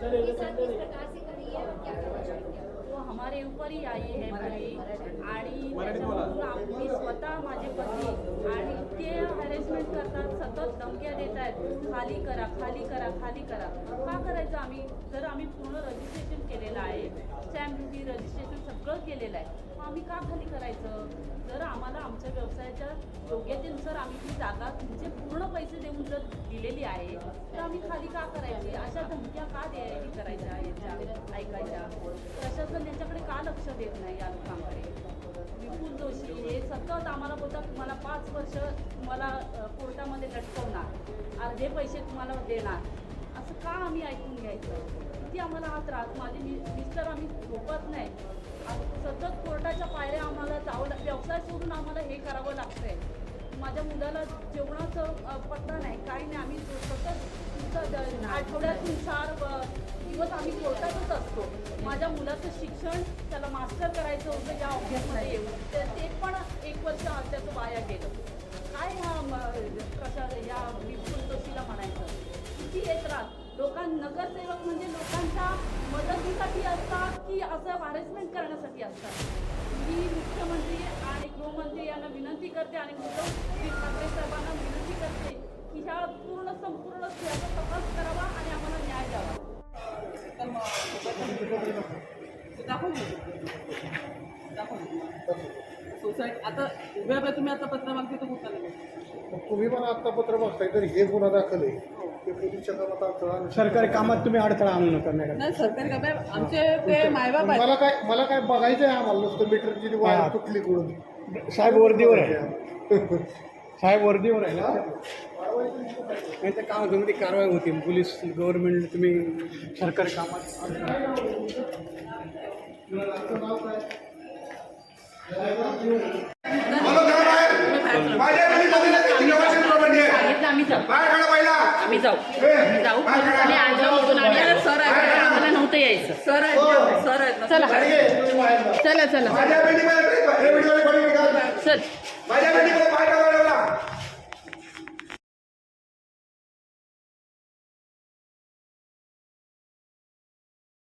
तो हमारे ऊपर ही आई है पूरी आणि त्याच्यावरून आम्ही स्वतः माझे पती आणि ते हॅरेसमेंट करतात, सतत धमक्या देत आहेत, खाली करा खाली करा खाली करा. का करायचं आम्ही? जर आम्ही पूर्ण रजिस्ट्रेशन केलेलं आहे, स्टॅम्प ड्युटी रजिस्ट्रेशन सगळं केलेलं आहे, मग आम्ही का खाली करायचं? जर आम्हाला आमच्या व्यवसायाच्या योग्यतेनुसार आम्ही ती जागा तुमचे पूर्ण पैसे देऊन जर दिलेली आहे तर आम्ही खाली का करायची? अशा धमक्या का करायच्या याच्या ऐकायच्या? प्रशासन याच्याकडे का लक्ष देत नाही या लोकांकडे? विपुल जोशी हे सतत आम्हाला बोलतात तुम्हाला 5 वर्ष तुम्हाला कोर्टामध्ये लटकवणार, अर्धे पैसे तुम्हाला देणार. असं का आम्ही ऐकून घ्यायचं? किती आम्हाला हा त्रास. माझे मिस्टर आम्ही झोपत नाही, सतत कोर्टाच्या पायऱ्या आम्हाला जावं लागतं, व्यवसाय सोडून आम्हाला हे करावं लागतंय. माझ्या मुलाला जेवणाचं पत्ता नाही, काही नाही. आम्ही सतत आठवड्यातून 4 दिवस आम्ही कोर्टातच असतो. माझ्या मुलाचं शिक्षण त्याला मास्टर करायचं होतं या ऑफिसमध्ये येऊन, ते पण 1 वर्ष त्याचं वाया गेलं. काय या विपुल जोशीला म्हणायचं? किती येत राहत नगरसेवक म्हणजे लोकांच्या मदतीसाठी असतात की असं हॅरेसमेंट करण्यासाठी असतात? मी मुख्यमंत्री आणि गृहमंत्री यांना विनंती करते आणि उद्धव ठाकरे साहेबांना विनंती करते की ह्या संपूर्ण याचा तपास करावा आणि आम्हाला न्याय द्यावा. सोसायटी आता उभ्या तुम्ही आता पत्र मागते तर कुठं तुम्ही पण आता पत्र बघताय तर हे गुन्हा दाखल आहे ते पोलीसच्या कामात अडथळा. सरकारी कामात तुम्ही अडथळा आणू नका. नाही सरकारी कामात आमचे ते मायबाप आहेत. मला काय बघायचं आहे आम्हाला नुसतं मीटरची वायर तुटली कडून. साहेब वर्दीवर आहे. साहेब वर्दीवर आहे ना, नाही तर कामामध्ये कारवाई होती. पोलीस गव्हर्नमेंट तुम्ही सरकारी कामात आम्ही जाऊ आणि आजमधून आम्हाला नव्हतं यायचं. सर आहेत चला चला चला चल.